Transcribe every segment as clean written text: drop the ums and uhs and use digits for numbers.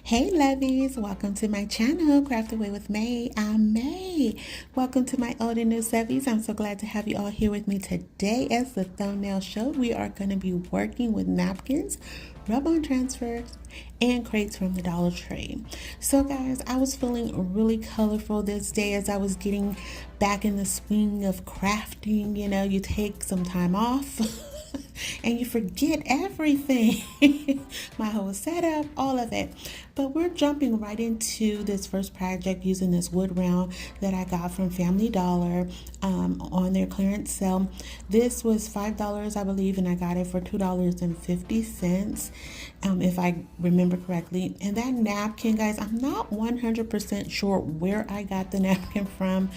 Hey lovies, welcome to my channel, Craft Away with May. I'm May. Welcome to my old and new sevies. I'm so glad to have you all here with me today. As the thumbnail showed, we are going to be working with napkins, rub-on transfers, and crates from the Dollar Tree. So guys, I was feeling really colorful this day as I was getting back in the swing of crafting. You know, you take some time off and you forget everything. My whole setup, all of it. But we're jumping right into this first project using this wood round that I got from Family Dollar on their clearance sale. This was $5, I believe, and I got it for $2.50, if I remember correctly. And that napkin, guys, I'm not 100% sure where I got the napkin from.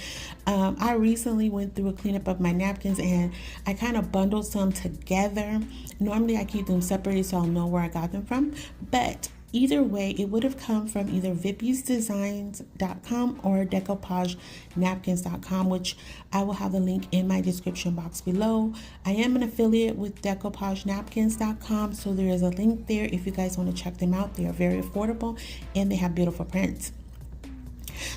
I recently went through a cleanup of my napkins and I kind of bundled some together. Normally I keep them separated so I'll know where I got them from, but either way, it would have come from either vippiesdesigns.com or decoupagenapkins.com, which I will have the link in my description box below. I am an affiliate with decoupagenapkins.com, so there is a link there if you guys want to check them out. They are very affordable and they have beautiful prints.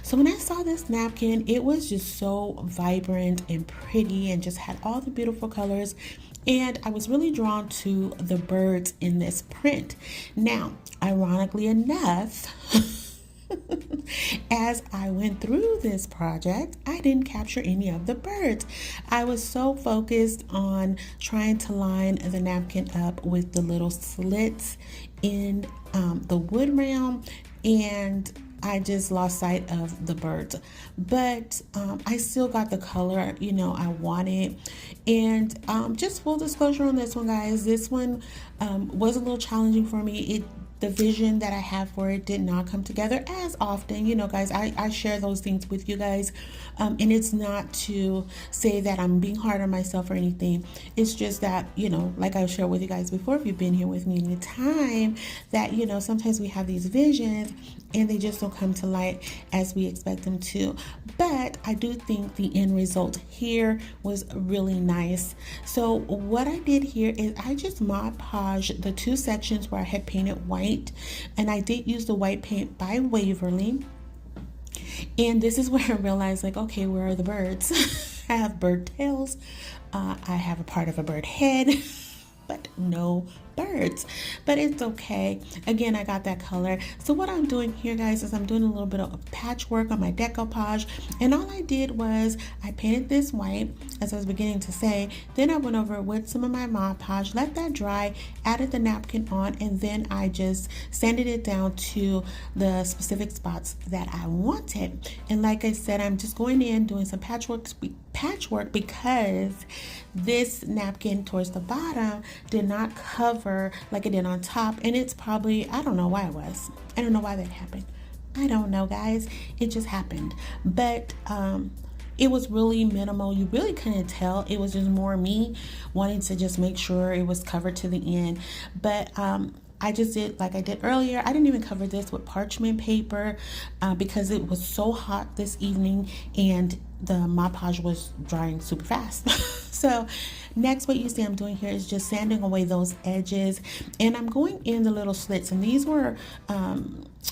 So when I saw this napkin, it was just so vibrant and pretty and just had all the beautiful colors. And I was really drawn to the birds in this print. Now, ironically enough, as I went through this project, I didn't capture any of the birds. I was so focused on trying to line the napkin up with the little slits in the wood round, and I just lost sight of the birds, but I still got the color, you know, I wanted. And just full disclosure on this one, guys, this one was a little challenging for me. The vision that I have for it did not come together as often. You know, guys, I share those things with you guys. And it's not to say that I'm being hard on myself or anything. It's just that, you know, like I've shared with you guys before, if you've been here with me any time, that, you know, sometimes we have these visions and they just don't come to light as we expect them to. But I do think the end result here was really nice. So what I did here is I just Mod Podged the two sections where I had painted white, and I did use the white paint by Waverly. And this is where I realized, like, okay, where are the birds? I have bird tails. I have a part of a bird head, but no birds. But it's okay. Again, I got that color. So what I'm doing here, guys, is I'm doing a little bit of patchwork on my decoupage, and all I did was I painted this white, as I was beginning to say. Then I went over with some of my Mod Podge, let that dry, added the napkin on, and then I just sanded it down to the specific spots that I wanted. And like I said, I'm just going in doing some patchwork because this napkin towards the bottom did not cover like it did on top, and it's probably, I don't know why it was. I don't know why that happened. I don't know, guys. It just happened. But it was really minimal. You really couldn't tell. It was just more me wanting to just make sure it was covered to the end. But I just did like I did earlier. I didn't even cover this with parchment paper because it was so hot this evening and the Mod Podge was drying super fast. So next, what you see I'm doing here is just sanding away those edges, and I'm going in the little slits, and these were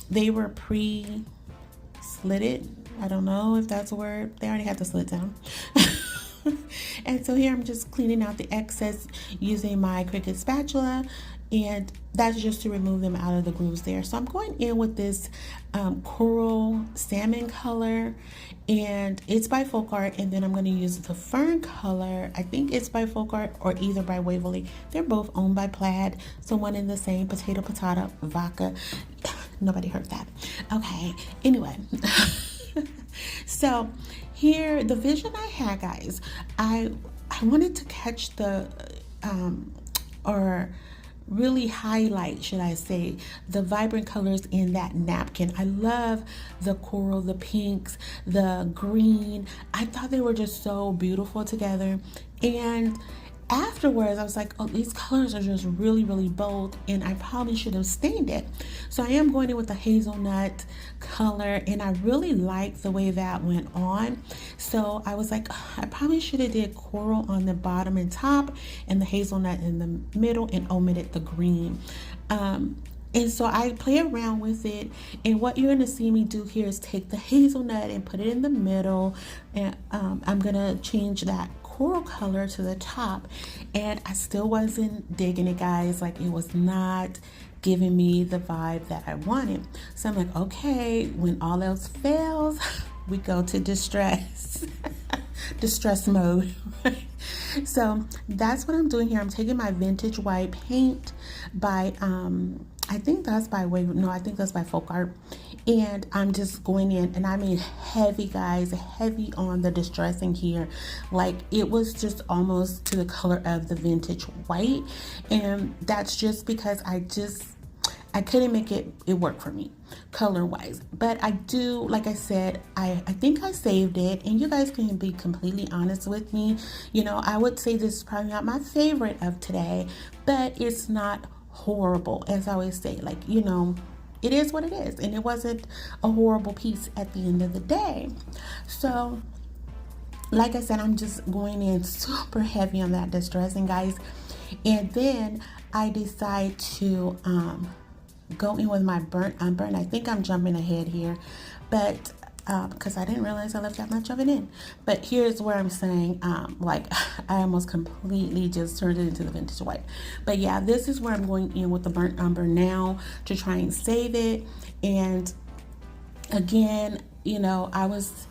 they were pre-slitted. I don't know if that's a word. They already had the slit down. And so here I'm just cleaning out the excess using my Cricut spatula, and that's just to remove them out of the grooves there. So I'm going in with this coral salmon color, and it's by FolkArt, and then I'm going to use the fern color. I think it's by FolkArt or either by Waverly. They're both owned by Plaid, so one and the same. Potato, vodka. Nobody heard that. Okay, anyway. So here, the vision I had, guys, I wanted to catch the or really highlight, should I say, the vibrant colors in that napkin. I love the coral, the pinks, the green. I thought they were just so beautiful together. And afterwards, I was like, oh, these colors are just really, really bold, and I probably should have stained it. So I am going in with the hazelnut color, and I really like the way that went on. So I was like, I probably should have did coral on the bottom and top and the hazelnut in the middle and omitted the green. And so I play around with it. And what you're going to see me do here is take the hazelnut and put it in the middle. And I'm going to change that coral color to the top. And I still wasn't digging it, guys. Like, it was not giving me the vibe that I wanted. So I'm like, okay, when all else fails, we go to distress. Distress mode. So that's what I'm doing here. I'm taking my vintage white paint by I think that's by Waverly. No, I think that's by FolkArt. And I'm just going in, and I mean heavy, guys, heavy on the distressing here. Like, it was just almost to the color of the vintage white. And that's just because I couldn't make it work for me color wise. But I do, like I said, I think I saved it, and you guys can be completely honest with me. You know, I would say this is probably not my favorite of today, but it's not horrible. As I always say, like, you know, it is what it is, and it wasn't a horrible piece at the end of the day. So like I said, I'm just going in super heavy on that distressing, guys. And then I decide to go in with my burnt umber. I think I'm jumping ahead here, but because I didn't realize I left that much of it in. But here's where I'm saying, like, I almost completely just turned it into the vintage white. But yeah, this is where I'm going in with the burnt umber now to try and save it. And again, you know, I was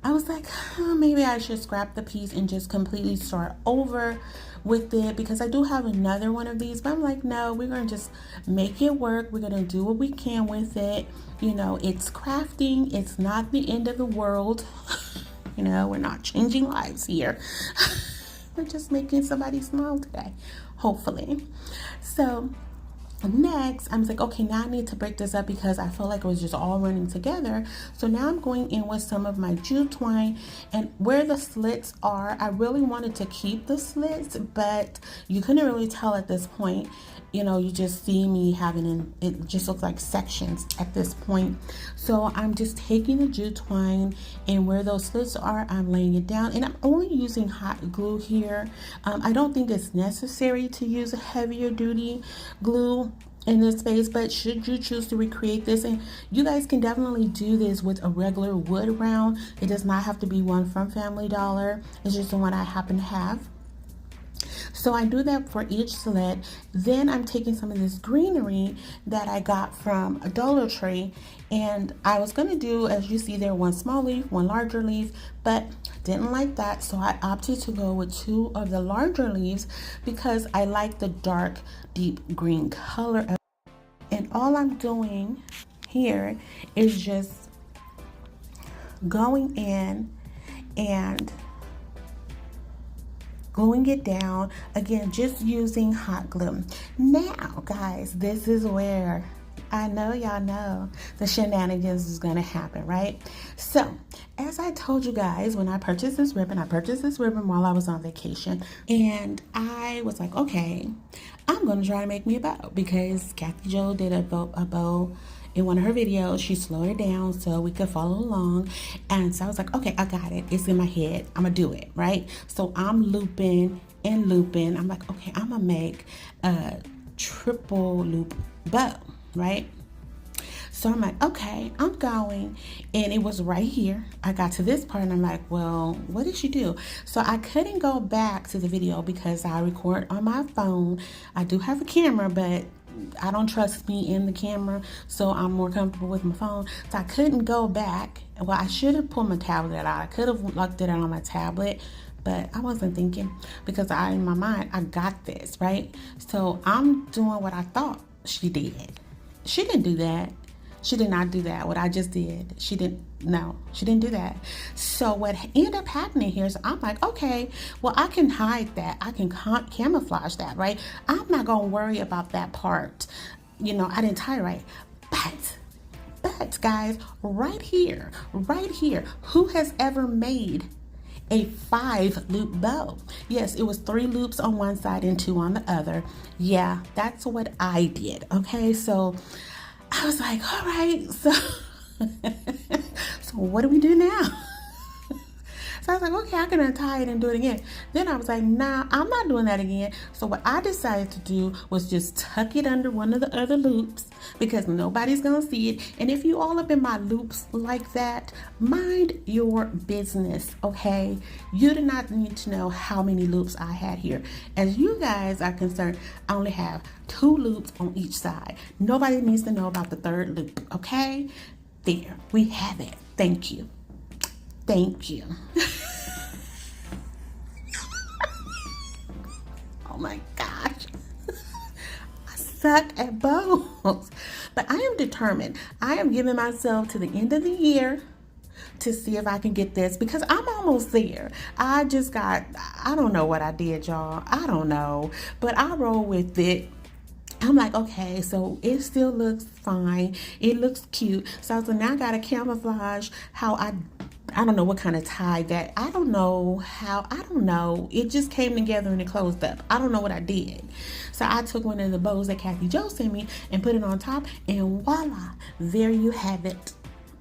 like, oh, maybe I should scrap the piece and just completely start over with it, because I do have another one of these. But I'm like, no, we're going to just make it work. We're going to do what we can with it. You know, it's crafting. It's not the end of the world. You know, we're not changing lives here. We're just making somebody smile today, hopefully. So next, I'm like, okay, now I need to break this up because I felt like it was just all running together. So now I'm going in with some of my jute twine, and where the slits are, I really wanted to keep the slits, but you couldn't really tell at this point. You know, you just see me having it just looks like sections at this point. So I'm just taking the jute twine, and where those slits are, I'm laying it down, and I'm only using hot glue here. I don't think it's necessary to use a heavier duty glue in this space, but should you choose to recreate this, and you guys can definitely do this with a regular wood round. It does not have to be one from Family Dollar. It's just the one I happen to have. So I do that for each slit. Then I'm taking some of this greenery that I got from a Dollar Tree, and I was going to do, as you see there, one small leaf, one larger leaf, but didn't like that. So I opted to go with two of the larger leaves because I like the dark, deep green color. And all I'm doing here is just going in and gluing it down, again, just using hot glue. Now, guys, this is where I know y'all know the shenanigans is gonna happen, right? So, as I told you guys, when I purchased this ribbon while I was on vacation, and I was like, okay, I'm gonna try to make me a bow, because Kathy Jo did a bow in one of her videos. She slowed it down so we could follow along. And so I was like, okay, I got it. It's in my head. I'm gonna do it, right? So I'm looping and looping. I'm like, okay, I'm gonna make a triple loop bow, right? So I'm like, okay, I'm going. And it was right here. I got to this part and I'm like, well, what did she do? So I couldn't go back to the video because I record on my phone. I do have a camera, but I don't trust me in the camera, so I'm more comfortable with my phone. So I couldn't go back. Well, I should have pulled my tablet out. I could have looked at it on my tablet, but I wasn't thinking, because in my mind, I got this, right? So I'm doing what I thought she did. She didn't do that. She did not do that. What I just did. She didn't do that. So what ended up happening here is I'm like, okay, well, I can hide that. I can camouflage that, right? I'm not going to worry about that part. You know, I didn't tie right. But guys, right here, who has ever made a 5-loop bow? Yes, it was 3 loops on one side and 2 on the other. Yeah, that's what I did. Okay, so I was like, all right, so what do we do now? So I was like, okay, I can untie it and do it again. Then I was like, nah, I'm not doing that again. So what I decided to do was just tuck it under one of the other loops because nobody's gonna see it. And if you all up in my loops like that, mind your business, okay? You do not need to know how many loops I had here. As you guys are concerned, I only have 2 loops on each side. Nobody needs to know about the 3rd loop, okay? There, we have it. Thank you. Thank you. Oh my gosh. I suck at bows. But I am determined. I am giving myself to the end of the year to see if I can get this because I'm almost there. I don't know what I did, y'all. I don't know. But I roll with it. I'm like, okay, so it still looks fine. It looks cute. So now I got to camouflage how I don't know what kind of tie that. I don't know. It just came together and it closed up. I don't know what I did. So I took one of the bows that Kathy Jo sent me and put it on top, and voila, there you have it.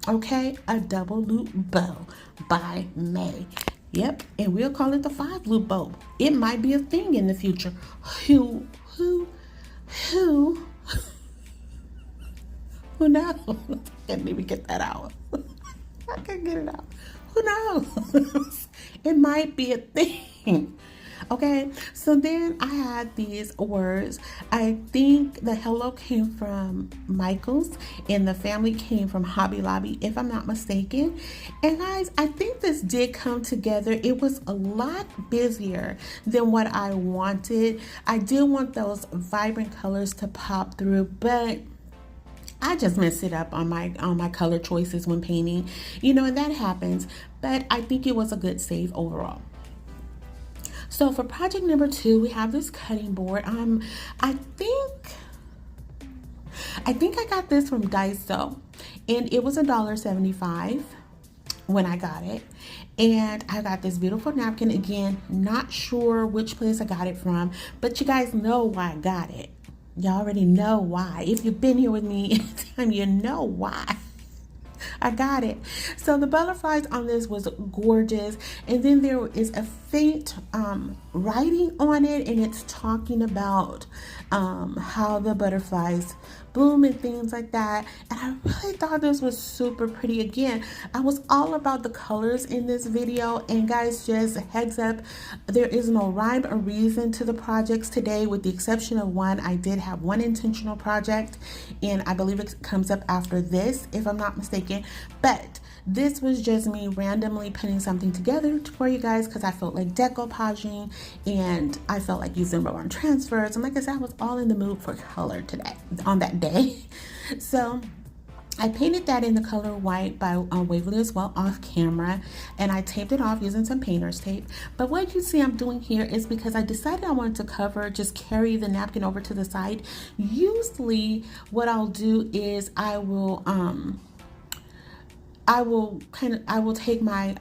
Okay, a double loop bow by May. Yep, and we'll call it the 5 loop bow. It might be a thing in the future. Who knows? Can't even get that out. I can't get it out. Who knows? It might be a thing. Okay, so then I had these words. I think the hello came from Michael's and the family came from Hobby Lobby, if I'm not mistaken. And guys, I think this did come together. It was a lot busier than what I wanted. I did want those vibrant colors to pop through, but I just messed it up on my color choices when painting, and that happens. But I think it was a good save overall. So for project number 2, we have this cutting board. I think I got this from Daiso, and it was $1.75 when I got it. And I got this beautiful napkin. Again, not sure which place I got it from, but you guys know why I got it. Y'all already know why. If you've been here with me anytime, you know why I got it. So the butterflies on this was gorgeous. And then there is a faint writing on it, and it's talking about how the butterflies bloom and things like that. And I really thought this was super pretty. Again, I was all about the colors in this video. And guys, just a heads up, there is no rhyme or reason to the projects today, with the exception of one. I did have one intentional project, and I believe it comes up after this, if I'm not mistaken. But this was just me randomly putting something together for you guys because I felt like decoupaging and I felt like using rub-on transfers. And like I said, I was all in the mood for color today, on that day. So I painted that in the color white by Waverly as well, off camera, and I taped it off using some painter's tape. But what you see I'm doing here is because I decided I wanted to just carry the napkin over to the side. Usually what I'll do is I will take my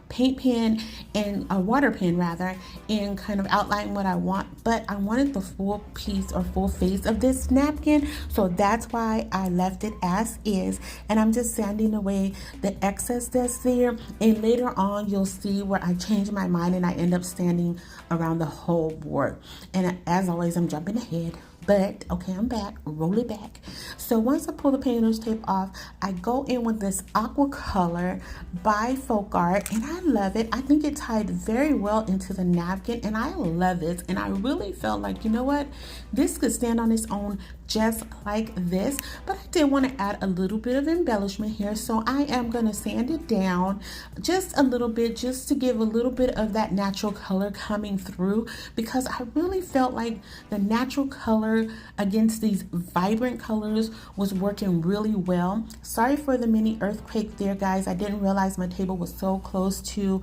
paint pen and a water pen rather, and kind of outline what I want, but I wanted the full piece or full face of this napkin, so that's why I left it as is. And I'm just sanding away the excess that's there, and later on you'll see where I change my mind and I end up sanding around the whole board. And as always, I'm jumping ahead. But okay, I'm back. Roll it back. So once I pull the painter's tape off, I go in with this aqua color by FolkArt, and I love it. I think it tied very well into the napkin, and I love it. And I really felt like, you know what, this could stand on its own just like this. But I did want to add a little bit of embellishment here, so I am going to sand it down just a little bit, just to give a little bit of that natural color coming through, because I really felt like the natural color against these vibrant colors was working really well. Sorry for the mini earthquake there, guys. I didn't realize my table was so close to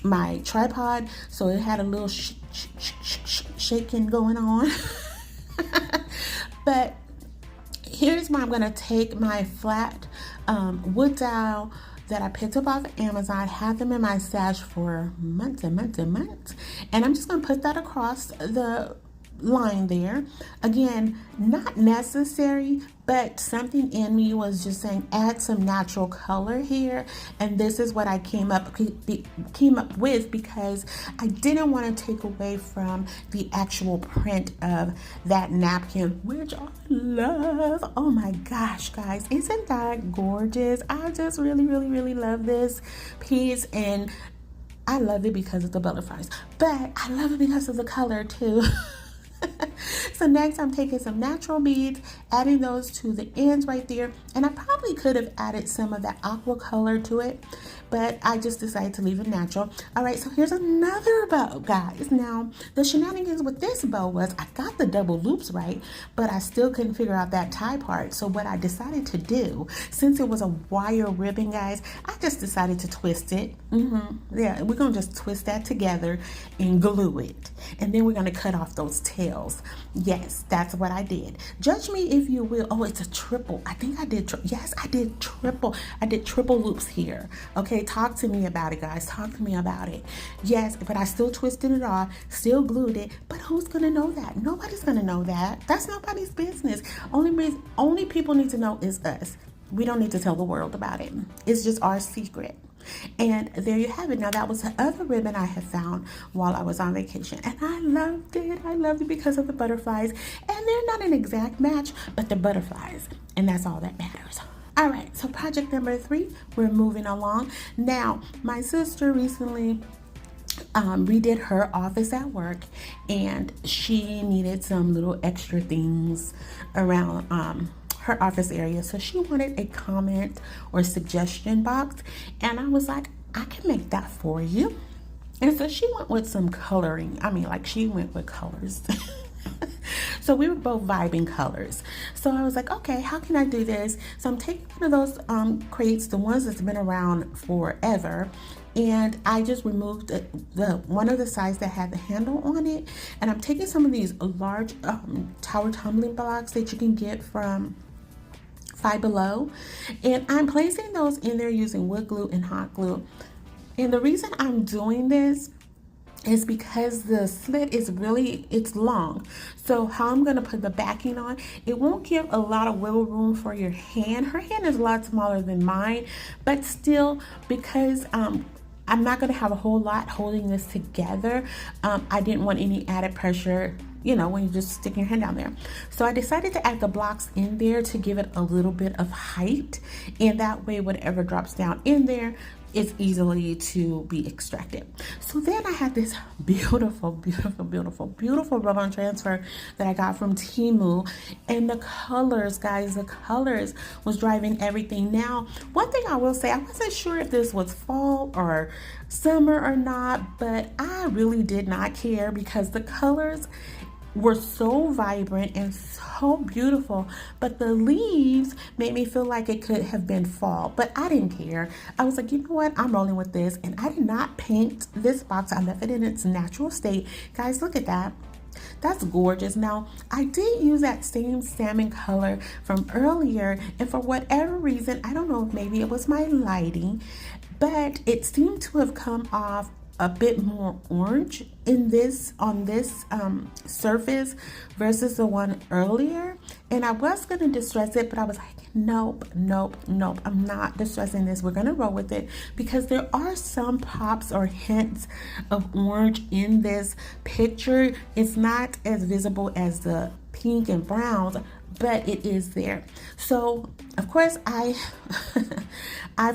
my tripod, so it had a little shaking going on. But here's where I'm going to take my flat wood dowel that I picked up off of Amazon. Had them in my stash for months and months and months, and I'm just going to put that across the line there. Again, not necessary, but something in me was just saying add some natural color here, and this is what I came up with, because I didn't want to take away from the actual print of that napkin, which I love. Oh my gosh, guys, isn't that gorgeous? I just really love this piece, and I love it because of the butterflies, but I love it because of the color too. So next I'm taking some natural beads, adding those to the ends right there, and I probably could have added some of that aqua color to it, but I just decided to leave it natural. All right, so here's another bow, guys. Now the shenanigans with this bow was I got the double loops right, but I still couldn't figure out that tie part. So what I decided to do, since it was a wire ribbon, guys, I just decided to twist it. Yeah, we're gonna just twist that together and glue it, and then we're gonna cut off those tails. Yes, that's what I did. Judge me if you will. Oh, it's a triple. I think I did. Yes, I did triple. I did triple loops here. Okay, talk to me about it, guys. Talk to me about it. Yes, but I still twisted it off, still glued it. But who's gonna know that? Nobody's gonna know that. That's nobody's business. Only people need to know is us. We don't need to tell the world about it. It's just our secret. And there you have it. Now that was the other ribbon I had found while I was on vacation, and I loved it. I loved it because of the butterflies, and they're not an exact match, but they're butterflies, and that's all that matters. All right, so project number 3, we're moving along. Now my sister recently redid her office at work, and she needed some little extra things around her office area, so she wanted a comment or suggestion box, and I was like, I can make that for you. And so she went with some coloring. I mean, like, she went with colors. So we were both vibing colors. So I was like, okay, how can I do this? So I'm taking one of those crates, the ones that's been around forever, and I just removed the one of the sides that had the handle on it, and I'm taking some of these large tower tumbling blocks that you can get from Five Below, and I'm placing those in there using wood glue and hot glue. And the reason I'm doing this is because the slit is it's long. So how I'm gonna put the backing on, it won't give a lot of wiggle room for your hand. Her hand is a lot smaller than mine, but still, because I'm not gonna have a whole lot holding this together, I didn't want any added pressure, you know, when you just stick your hand down there. So I decided to add the blocks in there to give it a little bit of height, and that way whatever drops down in there is easily to be extracted. So then I had this beautiful rub-on transfer that I got from Temu, and the colors, guys, the colors was driving everything. Now, one thing I will say, I wasn't sure if this was fall or summer or not, but I really did not care because the colors were so vibrant and so beautiful, but the leaves made me feel like it could have been fall, but I didn't care. I was like, you know what, I'm rolling with this, and I did not paint this box. I left it in its natural state. Guys, look at that. That's gorgeous. Now, I did use that same salmon color from earlier, and for whatever reason, I don't know if maybe it was my lighting, but it seemed to have come off a bit more orange on this surface versus the one earlier. And I was gonna distress it, but I was like, nope, I'm not distressing this. We're gonna roll with it because there are some pops or hints of orange in this picture. It's not as visible as the pink and browns, but it is there. So of course I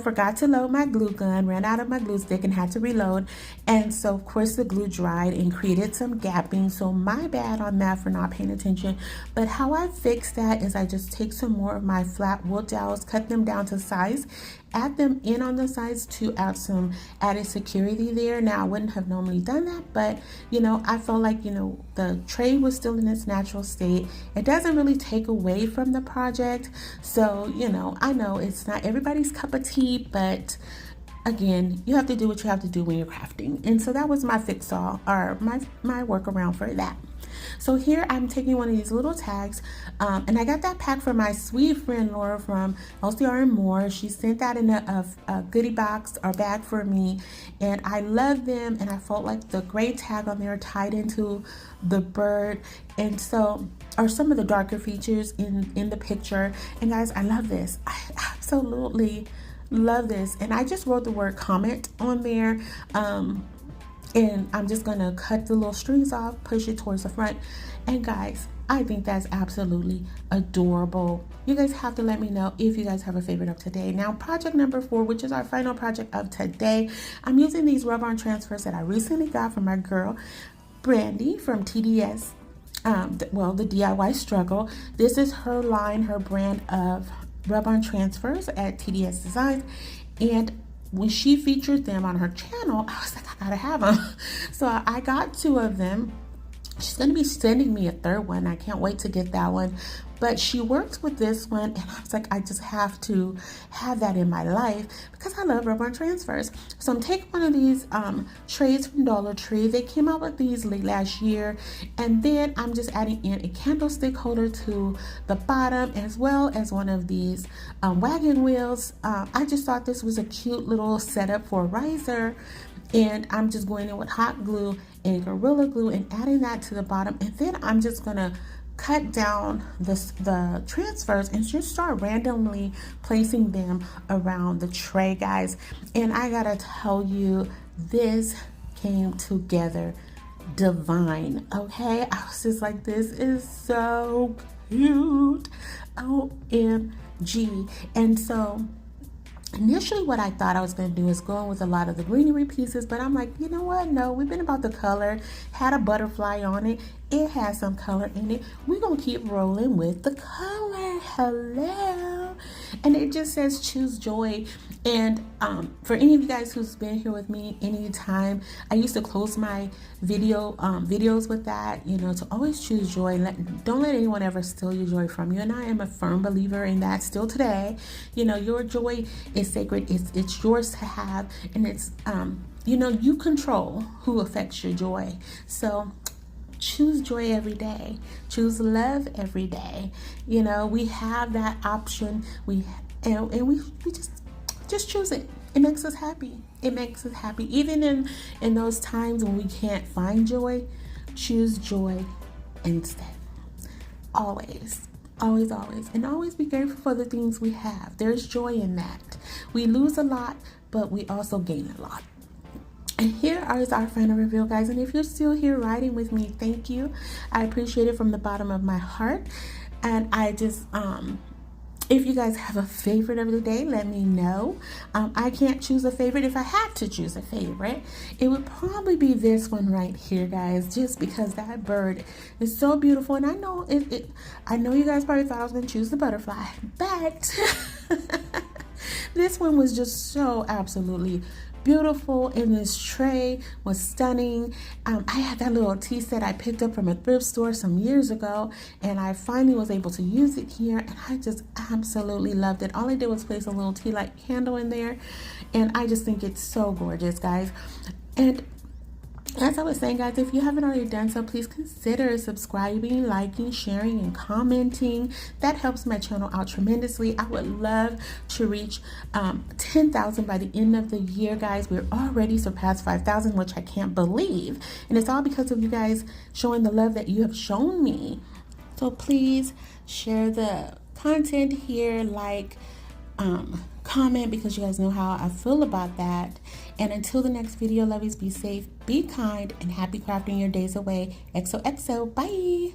forgot to load my glue gun, ran out of my glue stick and had to reload, and so of course the glue dried and created some gapping. So my bad on that for not paying attention. But how I fix that is I just take some more of my flat wool dowels, cut them down to size, add them in on the sides to add some added security there. Now I wouldn't have normally done that, but you know, I felt like, you know, the tray was still in its natural state. It doesn't really take away from the project. So, you know, I know it's not everybody's cup of tea, but again, you have to do what you have to do when you're crafting. And so that was my fix-all, or my workaround for that. So here I'm taking one of these little tags, and I got that pack from my sweet friend Laura from LCR and More. She sent that in a goodie box or bag for me, and I love them, and I felt like the gray tag on there tied into the bird, and so are some of the darker features in the picture. And guys, I love this. I absolutely love this, and I just wrote the word comment on there, and I'm just gonna cut the little strings off, push it towards the front, and guys, I think that's absolutely adorable. You guys have to let me know if you guys have a favorite of today. Now, project number 4, which is our final project of today, I'm using these rub-on transfers that I recently got from my girl Brandy from TDS, the DIY Struggle. This is her line, her brand of rub-on transfers at TDS Designs, and when she featured them on her channel, I was like, I gotta have them. So I got 2 of them. She's gonna be sending me a 3rd one. I can't wait to get that one. But she works with this one, and I was like, I just have to have that in my life because I love rub-on transfers. So I'm taking one of these trays from Dollar Tree. They came out with these late last year, and then I'm just adding in a candlestick holder to the bottom, as well as one of these wagon wheels. I just thought this was a cute little setup for a riser, and I'm just going in with hot glue and Gorilla Glue and adding that to the bottom, and then I'm just gonna cut down the transfers and just start randomly placing them around the tray, guys. And I gotta tell you, this came together divine. Okay, I was just like, this is so cute, OMG. And so initially what I thought I was going to do is go in with a lot of the greenery pieces, but I'm like, you know what? No, we've been about the color. Had a butterfly on it. It has some color in it. We're going to keep rolling with the color. Hello. And it just says choose joy. And for any of you guys who's been here with me anytime, I used to close my videos with that, to always choose joy. Don't let anyone ever steal your joy from you. And I am a firm believer in that still today. Your joy is sacred. It's yours to have, and it's you control who affects your joy. So choose joy every day. Choose love every day. We have that option. We just choose it. It makes us happy. It makes us happy. Even in those times when we can't find joy, choose joy instead. Always. Always, always. And always be grateful for the things we have. There's joy in that. We lose a lot, but we also gain a lot. And here is our final reveal, guys. And if you're still here riding with me, thank you. I appreciate it from the bottom of my heart. And I just, if you guys have a favorite of the day, let me know. I can't choose a favorite. If I had to choose a favorite, it would probably be this one right here, guys, just because that bird is so beautiful. And I know I know you guys probably thought I was going to choose the butterfly, but this one was just so absolutely beautiful, and this tray was stunning. I had that little tea set I picked up from a thrift store some years ago, and I finally was able to use it here, and I just absolutely loved it. All I did was place a little tea light candle in there, and I just think it's so gorgeous, guys. And as I was saying, guys, if you haven't already done so, please consider subscribing, liking, sharing, and commenting. That helps my channel out tremendously. I would love to reach 10,000 by the end of the year, guys. We're already surpassed 5,000, which I can't believe. And it's all because of you guys showing the love that you have shown me. So please share the content here, comment, because you guys know how I feel about that. And until the next video, lovies, be safe, be kind, and happy crafting your days away. XOXO, bye.